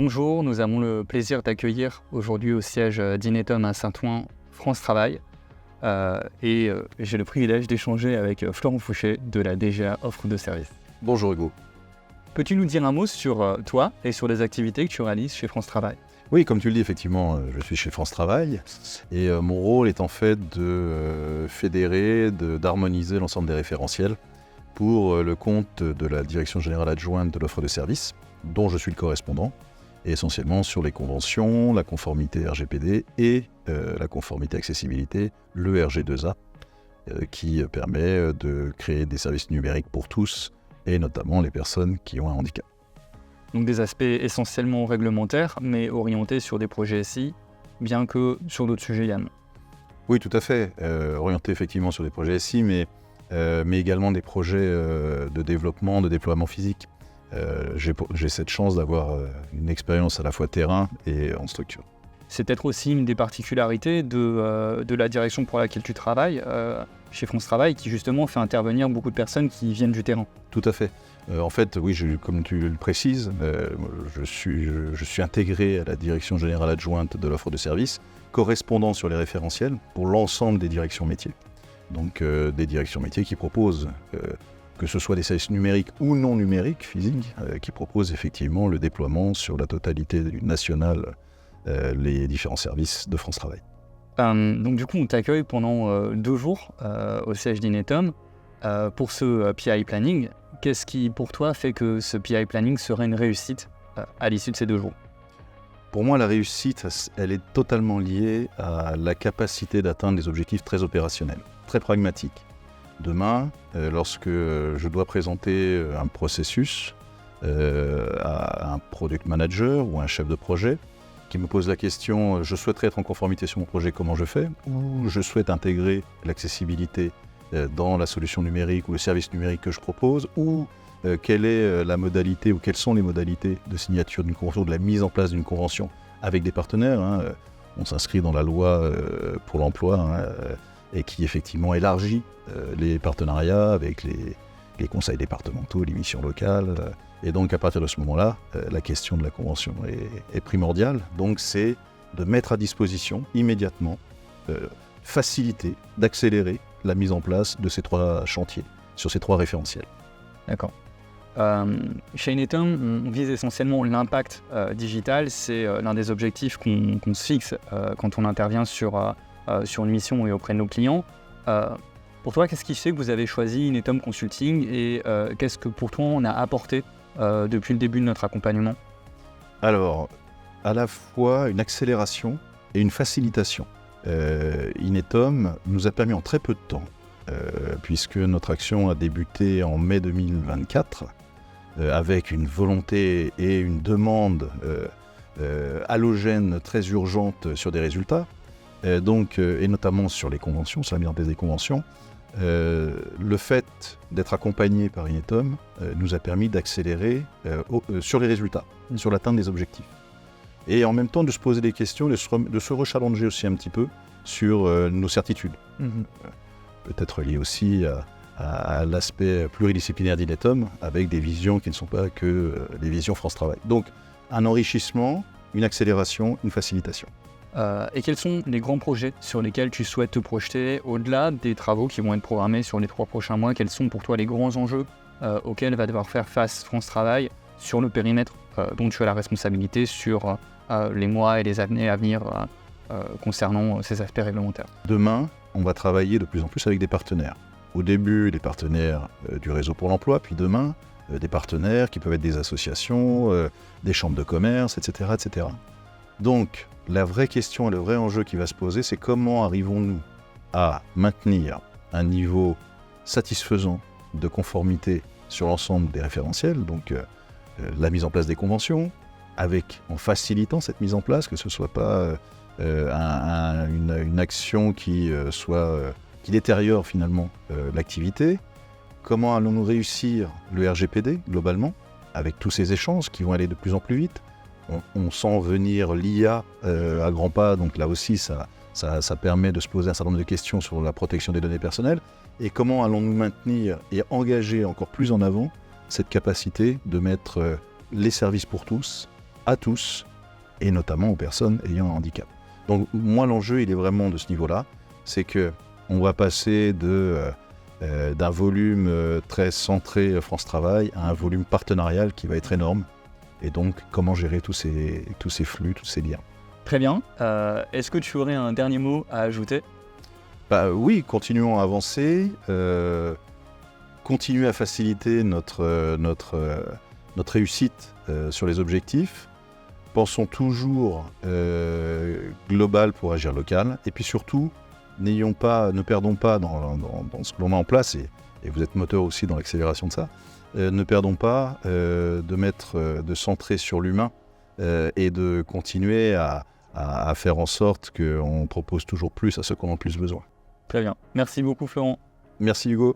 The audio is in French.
Bonjour, nous avons le plaisir d'accueillir aujourd'hui au siège d'Inetum à Saint-Ouen France Travail et j'ai le privilège d'échanger avec Florent Fouché de la DGA Offre de Services. Bonjour Hugo. Peux-tu nous dire un mot sur toi et sur les activités que tu réalises chez France Travail ? Oui, comme tu le dis, effectivement, je suis chez France Travail et mon rôle est en fait de fédérer, d'harmoniser l'ensemble des référentiels pour le compte de la Direction Générale Adjointe de l'Offre de Services, dont je suis le correspondant, et essentiellement sur les conventions, la conformité RGPD et la conformité accessibilité, le RG2A, qui permet de créer des services numériques pour tous, et notamment les personnes qui ont un handicap. Donc des aspects essentiellement réglementaires, mais orientés sur des projets SI, bien que sur d'autres sujets, Yann. Oui, tout à fait. Orientés effectivement sur des projets SI, mais également des projets de développement, de déploiement physique. J'ai cette chance d'avoir une expérience à la fois terrain et en structure. C'est peut-être aussi une des particularités de la direction pour laquelle tu travailles, chez France Travail, qui justement fait intervenir beaucoup de personnes qui viennent du terrain. Tout à fait. En fait, oui, comme tu le précises, je suis intégré à la Direction Générale Adjointe de l'Offre de Services, correspondant sur les référentiels pour l'ensemble des directions métiers. Donc des directions métiers qui proposent, que ce soit des services numériques ou non numériques, physiques, qui proposent effectivement le déploiement sur la totalité nationale, les différents services de France Travail. Donc du coup, on t'accueille pendant 2 jours au siège d'Inetum pour ce PI Planning. Qu'est-ce qui, pour toi, fait que ce PI Planning serait une réussite à l'issue de ces 2 jours ? Pour moi, la réussite, elle est totalement liée à la capacité d'atteindre des objectifs très opérationnels, très pragmatiques. Demain, lorsque je dois présenter un processus à un product manager ou un chef de projet qui me pose la question « je souhaiterais être en conformité sur mon projet, comment je fais ?» ou « je souhaite intégrer l'accessibilité dans la solution numérique ou le service numérique que je propose » ou quelle est la modalité ou quelles sont les modalités de signature d'une convention, de la mise en place d'une convention avec des partenaires. On s'inscrit dans la loi pour l'emploi et qui effectivement élargit les partenariats avec les conseils départementaux, les missions locales. Et donc à partir de ce moment-là, la question de la convention est primordiale. Donc c'est de mettre à disposition immédiatement, faciliter, d'accélérer la mise en place de ces 3 chantiers, sur ces 3 référentiels. D'accord. Chez Inetum, on vise essentiellement l'impact digital. C'est l'un des objectifs qu'on se fixe quand on intervient sur une mission et auprès de nos clients. Pour toi, qu'est-ce qui fait que vous avez choisi Inetum Consulting et qu'est-ce que pour toi on a apporté depuis le début de notre accompagnement ? Alors, à la fois une accélération et une facilitation. Inetum nous a permis en très peu de temps, puisque notre action a débuté en mai 2024, avec une volonté et une demande halogène très urgente sur des résultats, et notamment sur les conventions, sur la mise en place des conventions. Le fait d'être accompagné par Inetum nous a permis d'accélérer sur les résultats, sur l'atteinte des objectifs. Et en même temps de se poser des questions, de se rechallenger aussi un petit peu sur nos certitudes. Peut-être lié aussi à l'aspect pluridisciplinaire d'Inetum, avec des visions qui ne sont pas que les visions France Travail. Donc un enrichissement, une accélération, une facilitation. Et quels sont les grands projets sur lesquels tu souhaites te projeter au-delà des travaux qui vont être programmés sur les 3 prochains mois ? Quels sont pour toi les grands enjeux auxquels va devoir faire face France Travail sur le périmètre dont tu as la responsabilité sur les mois et les années à venir concernant ces aspects réglementaires ? Demain, on va travailler de plus en plus avec des partenaires. Au début, les partenaires du réseau pour l'emploi, puis demain, des partenaires qui peuvent être des associations, des chambres de commerce, etc., etc. Donc, la vraie question et le vrai enjeu qui va se poser, c'est comment arrivons-nous à maintenir un niveau satisfaisant de conformité sur l'ensemble des référentiels, donc la mise en place des conventions, en facilitant cette mise en place, que ce ne soit pas une action qui détériore finalement l'activité. Comment allons-nous réussir le RGPD globalement, avec tous ces échanges qui vont aller de plus en plus vite. On sent venir l'IA à grands pas, donc là aussi ça permet de se poser un certain nombre de questions sur la protection des données personnelles. Et comment allons-nous maintenir et engager encore plus en avant cette capacité de mettre les services pour tous à tous, et notamment aux personnes ayant un handicap. Donc moi, l'enjeu, il est vraiment de ce niveau-là, c'est qu'on va passer d'un volume très centré France Travail à un volume partenarial qui va être énorme, et donc comment gérer tous ces flux, tous ces liens. Très bien. Est-ce que tu aurais un dernier mot à ajouter ? Oui, continuons à avancer, continuer à faciliter notre réussite sur les objectifs. Pensons toujours global pour agir local. Et puis surtout, ne perdons pas dans ce que l'on met en place, et vous êtes moteur aussi dans l'accélération de ça, ne perdons pas de centrer sur l'humain et de continuer à faire en sorte qu'on propose toujours plus à ceux qui en ont le plus besoin. Très bien. Merci beaucoup, Florent. Merci Hugo.